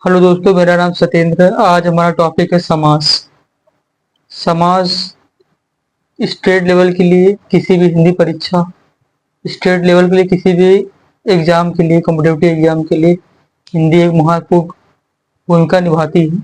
Hello दोस्तों, मेरा नाम सत्येंद्र है। आज हमारा टॉपिक है समास। समास स्टेट लेवल के लिए किसी भी हिंदी परीक्षा, स्टेट लेवल के लिए किसी भी एग्जाम के लिए, कॉम्पिटिटिव एग्जाम के लिए हिंदी एक महत्वपूर्ण भूमिका निभाती है।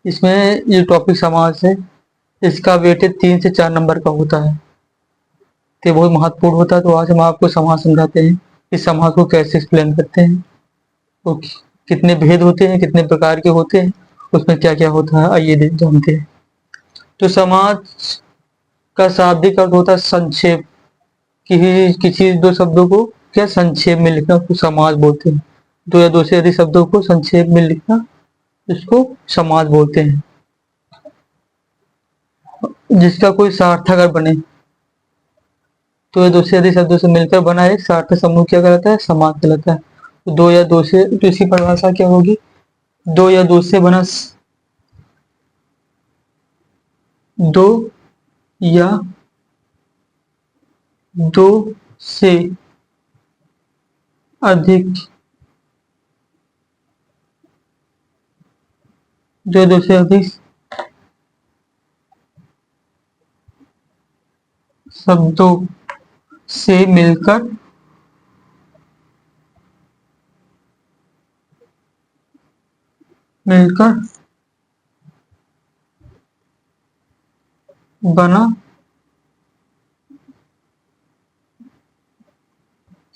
इसमें जो टॉपिक समास है, इसका वेटेज 3 से 4 नंबर का होता है, तो ये बहुत महत्वपूर्ण होता है। तो आज हम आपको समास समझाते हैं कि समास को कैसे एक्सप्लेन करते हैं, तो कितने भेद होते हैं, कितने प्रकार के होते हैं, उसमें क्या क्या होता है, आइए जानते हैं। तो समाज का शाब्दिक अर्थ होता है संक्षेप। किसी किसी दो शब्दों को क्या संक्षेप में लिखना उसको समाज बोलते हैं। दो या दो से अधिक शब्दों को संक्षेप में लिखना इसको समाज बोलते हैं। जिसका कोई सार्थक अर्थ बने, तो या दो से अधिक शब्दों से मिलकर बना एक सार्थक समूह क्या कहलाता है? समाज कहलाता है। तो दो या दो से, तो इसकी परिभाषा क्या होगी? दो या दो से बना, दो या दो से अधिक, जो दो से अधिक शब्दों से मिलकर मिलकर बना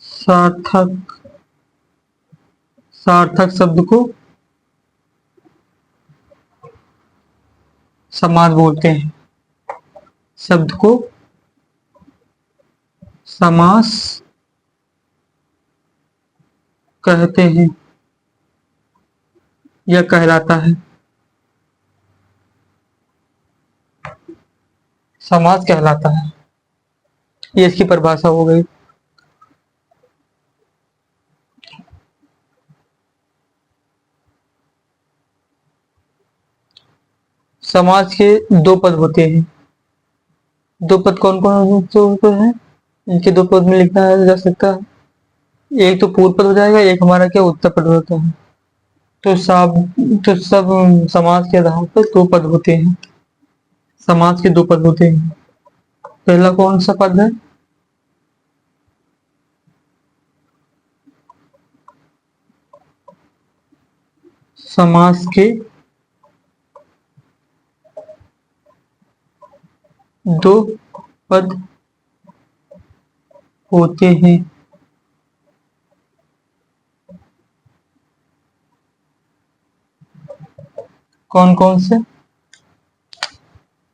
सार्थक सार्थक शब्द को समास बोलते हैं। शब्द को समास कहते हैं या कहलाता है। समास कहलाता है, ये इसकी परिभाषा हो गई। समाज के दो पद होते हैं। दो पद कौन कौन होते हैं? इनके दो पद में लिखना जा सकता है। एक तो पूर्व पद हो जाएगा, एक हमारा क्या उत्तर पद होता है। तो सब तो सब समाज के आधार पर दो पद होते हैं। समाज के दो पद होते हैं। पहला कौन सा पद है? समाज के दो पद होते हैं। कौन कौन से?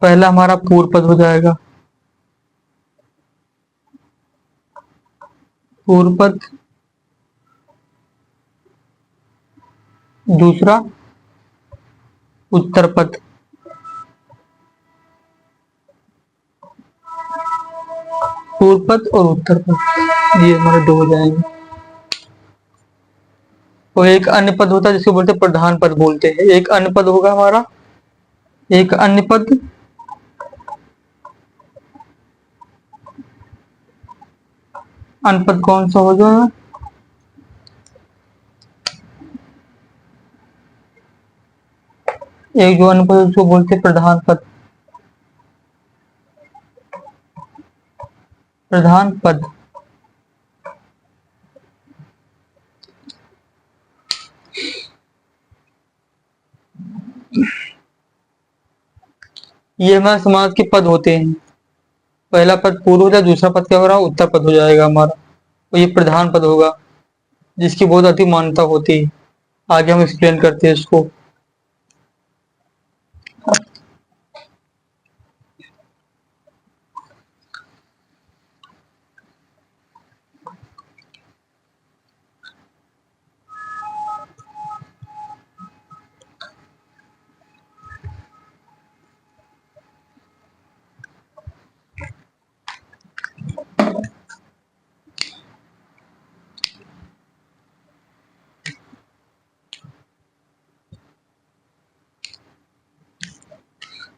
पहला हमारा पूर्व पद हो जाएगा। पूर्व पद। दूसरा उत्तर पद। पूर्व पद और उत्तर पद, ये हमारे दो हो जाएंगे। और एक अन्य पद होता है जिसको बोलते हैं प्रधान पद बोलते हैं। एक अन्य पद होगा हमारा, एक अन्य पद। अन्य पद कौन सा हो जाएगा? एक जो अन्य पद उसको बोलते हैं प्रधान पद। प्रधान पद। ये हमारे समाज के पद होते हैं। पहला पद पूर्व हो जाए, दूसरा पद क्या हो रहा है? उत्तर पद हो जाएगा हमारा। और ये प्रधान पद होगा जिसकी बहुत अधिक मान्यता होती है। आगे हम एक्सप्लेन करते हैं इसको।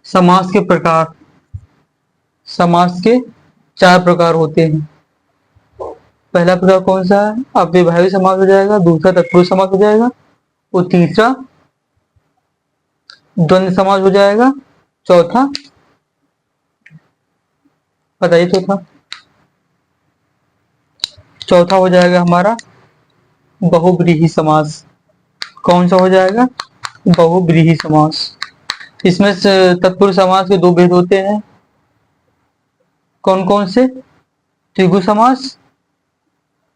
समास के प्रकार। समास के 4 प्रकार होते हैं। पहला प्रकार कौन सा है? अव्ययभावी समास हो जाएगा, दूसरा तत्पुरुष समास हो जाएगा, और तीसरा द्वंद्व समास हो जाएगा। चौथा बताइए, चौथा चौथा हो जाएगा हमारा बहुव्रीहि समास। कौन सा हो जाएगा? बहुव्रीहि समास। इसमें से तत्पुरुष समास के दो भेद होते हैं। कौन कौन से? त्रिगु समास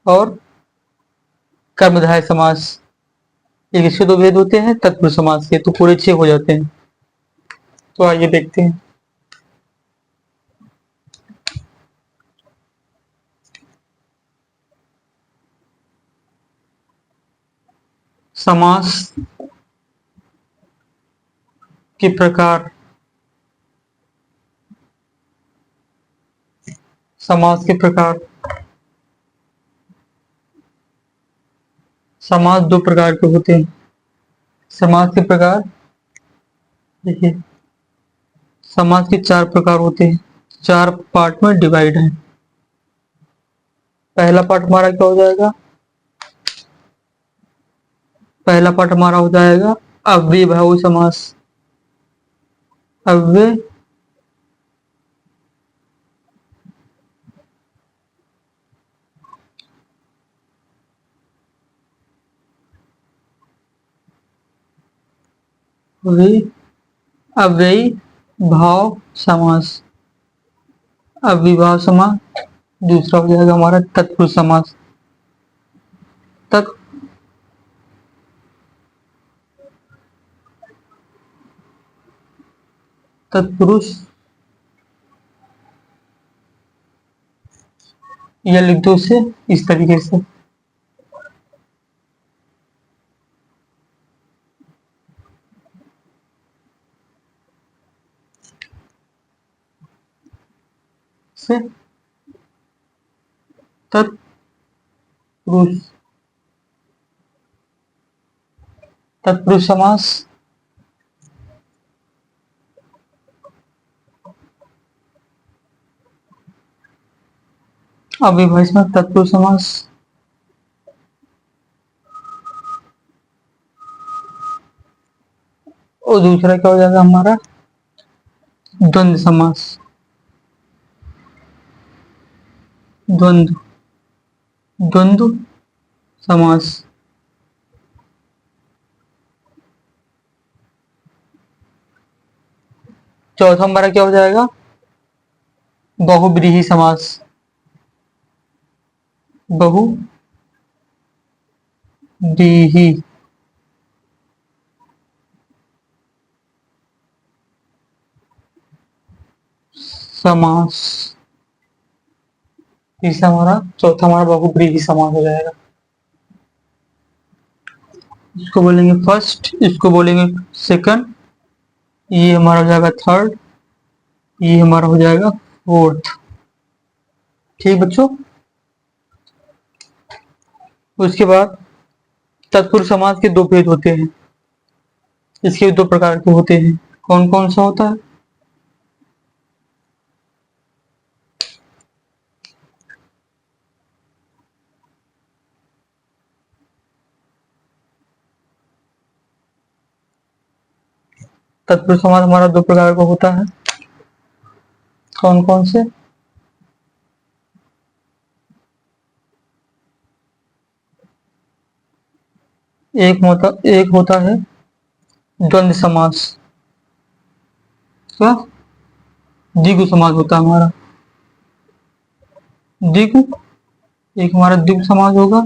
और कर्मधारय समास। एक इसके दो भेद होते हैं तत्पुरुष समास के, तो पूरे 6 हो जाते हैं। तो आइए देखते हैं। समास के प्रकार। समास के प्रकार। समास दो प्रकार के होते हैं। समास के प्रकार देखिए, समास के 4 प्रकार होते हैं। 4 पार्ट में डिवाइड है। पहला पार्ट हमारा क्या हो जाएगा? पहला पार्ट हमारा हो जाएगा अव्ययभावी समास। अव्ययभावी अव्ययी भाव समास। अव्ययभाव समास। दूसरा हो जाएगा हमारा तत्पुरुष समास। तत् तत्पुरुष, या लिख दो उसे इस तरीके से तत्पुरुष तत्पुरुष समास। अव्ययभावी समास, तत्पुरुष समास। और दूसरा क्या हो जाएगा हमारा? द्वंद्व समास। द्वंद्व द्वंद्व समास। चौथा हमारा क्या हो जाएगा? बहुव्रीहि समास। बहुव्रीहि समास। तीसरा हमारा, चौथा हमारा बहुव्रीहि समास हो जाएगा। इसको बोलेंगे फर्स्ट, इसको बोलेंगे सेकंड, ये हमारा हो जाएगा थर्ड, ये हमारा हो जाएगा फोर्थ। ठीक बच्चों। उसके बाद तत्पुरुष समास के दो भेद होते हैं। इसके दो प्रकार के होते हैं। कौन कौन सा होता है? तत्पुरुष समास हमारा दो प्रकार का होता है। कौन कौन से? एक होता है द्वंद्व समास। क्या? द्विगु समास होता है हमारा। द्विगु, एक हमारा द्विगु समास होगा,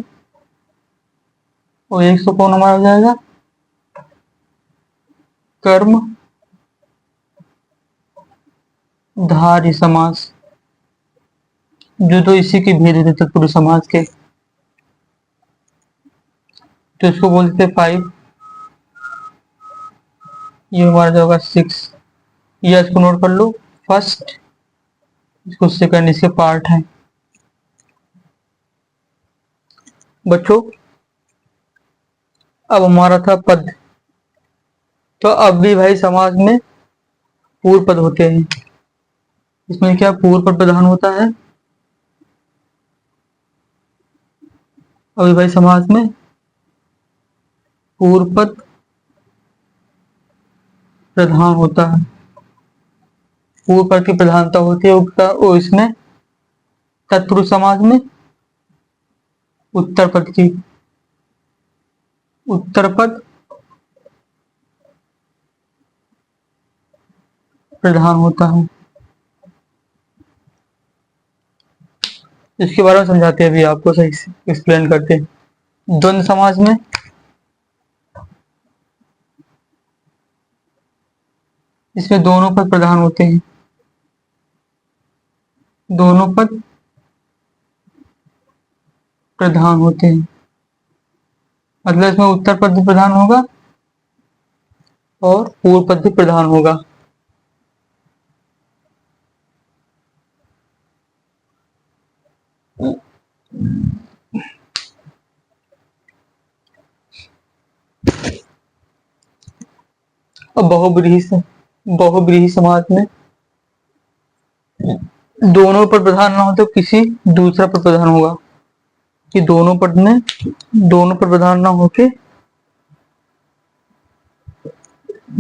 और एक सौ कौन हमारा हो जाएगा? कर्म धारय समास। जो तो इसी के भेद होते तत्पुरुष समास के। तो इसको बोलते 5, ये हमारा जो होगा 6। ये इसको नोट कर लो, फर्स्ट, इसको सेकंड, इसके पार्ट है बच्चों। अब हमारा था पद। तो अव्ययभावी समास में पूर्व पद होते हैं। इसमें क्या पूर्व पद प्रधान होता है? अव्ययभावी समास में पूर्व पद प्रधान होता है। पूर्व पद की प्रधानता होती है वो इसमें तत्पुरुष समाज में उत्तर पद की, उत्तर पद प्रधान होता है। इसके बारे में समझाते हैं, अभी आपको सही से एक्सप्लेन करते हैं। द्वंद्व समाज में इसमें दोनों पद प्रधान होते हैं, दोनों पद प्रधान होते हैं। मतलब इसमें उत्तर पद भी प्रधान होगा और पूर्व पद भी प्रधान होगा। अब बहुब्रीहि समाज में दोनों पर प्रधान ना हो तो किसी दूसरा पर प्रधान होगा, कि दोनों पद में दोनों पर प्रधान ना होके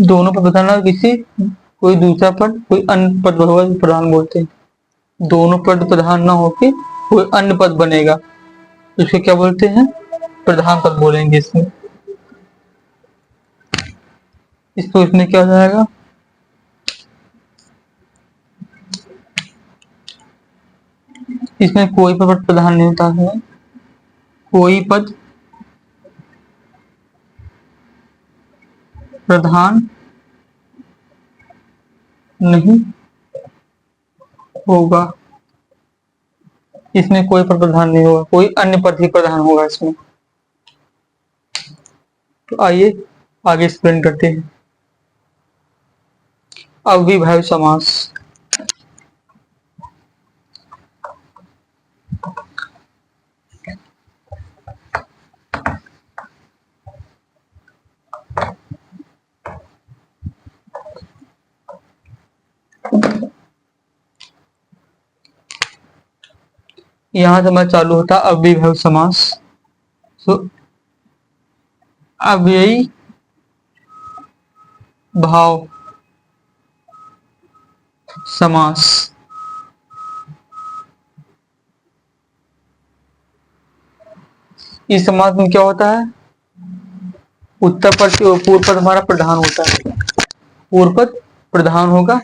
दोनों पर प्रधान ना किसी कोई दूसरा पद कोई अन्य पद होगा जो प्रधान बोलते हैं। दोनों पद प्रधान ना होके कोई अन्य पद बनेगा, इसको क्या बोलते हैं? प्रधान पद बोलेंगे इसमें। इसको इसमें क्या हो जाएगा? इसमें कोई पद प्रधान नहीं होता है, कोई पद प्रधान नहीं होगा, इसमें कोई पद प्रधान नहीं होगा, कोई अन्य पद ही प्रधान होगा इसमें। तो आइए आगे एक्सप्लेन करते हैं। अविभाज्य समास। यहां से हमारा चालू होता है अविभाज्य समास। तो अव्ययी भाव समास। इस समास में क्या होता है? उत्तर पद पूर्व पद हमारा प्रधान होता है, पूर्व पद प्रधान होगा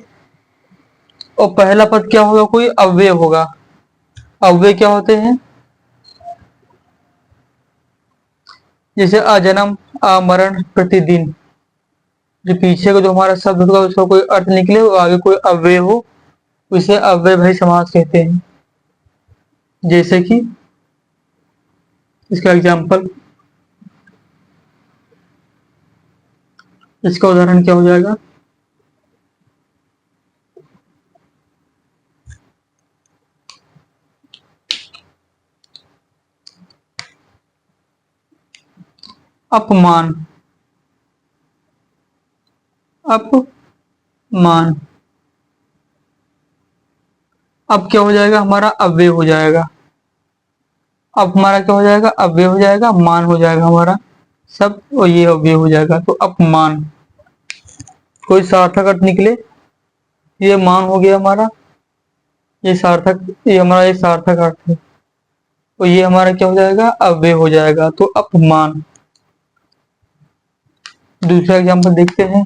और पहला पद क्या होगा? कोई अव्यय होगा। अव्यय क्या होते हैं? जैसे अजन्म, अमरण, प्रतिदिन, जो पीछे का जो हमारा शब्द होगा उसका कोई अर्थ निकले और आगे कोई अव्यय हो, उसे अव्ययभावी समास कहते हैं। जैसे कि इसका एग्जाम्पल, इसका उदाहरण क्या हो जाएगा? अपमान, अपमान। अब क्या हो जाएगा? हमारा अव्यय हो जाएगा। अब हमारा क्या हो जाएगा? अव्यय हो जाएगा, मान हो जाएगा हमारा सब, और ये अव्यय हो जाएगा। तो अपमान, कोई सार्थक अर्थ निकले, ये मान हो गया हमारा, ये सार्थक, ये हमारा ये सार्थक अर्थ है, तो ये हमारा क्या हो जाएगा? अव्यय हो जाएगा। तो अपमान। दूसरा एग्जाम्पल देखते हैं।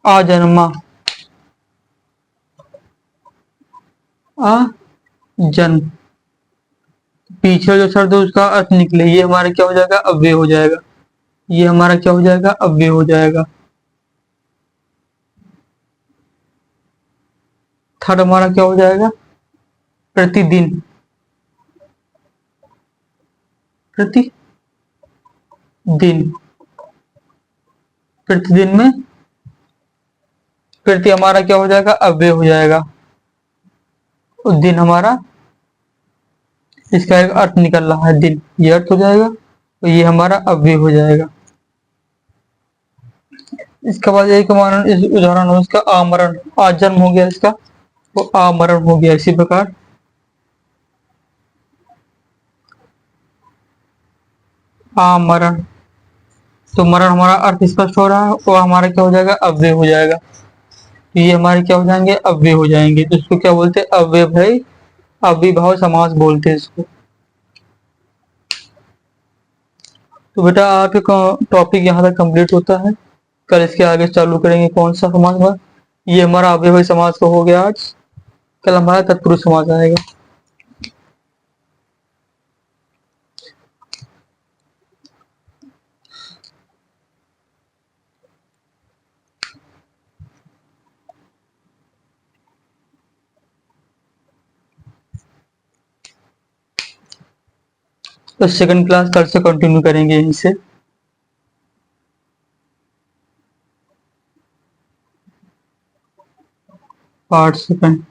आजन्मा, अजन्म, पीछे जो शब्द है उसका अर्थ निकले, ये हमारा क्या हो जाएगा? अव्यय हो जाएगा। ये हमारा क्या हो जाएगा? अव्यय हो जाएगा। थर्ड हमारा क्या हो जाएगा? प्रतिदिन, प्रतिदिन, प्रतिदिन में प्रति हमारा क्या हो जाएगा? अव्यय हो जाएगा। और दिन हमारा, इसका एक अर्थ निकल रहा है दिन, ये अर्थ हो जाएगा, तो ये हमारा अव्यय हो जाएगा। इसके बाद एक इस उदाहरण हो इसका आमरण, आजन्म हो गया इसका, तो आमरण हो गया। इसी प्रकार आमरण, तो मरण हमारा अर्थ स्पष्ट हो रहा है, और हमारा क्या हो जाएगा, अव्यय हो जाएगा। तो ये हमारे क्या हो जाएंगे, अव्यय हो जाएंगे। तो इसको क्या बोलते हैं, अव्यय अव्ययभाव समास बोलते हैं इसको। तो बेटा आपका टॉपिक यहाँ तक कंप्लीट होता है। कल इसके आगे चालू करेंगे कौन सा समास हुआ। ये हमारा अव्ययभावी समास का हो गया आज। कल हमारा तत्पुरुष समास आएगा। तो सेकंड क्लास कल से कंटिन्यू करेंगे यहीं से। Part second.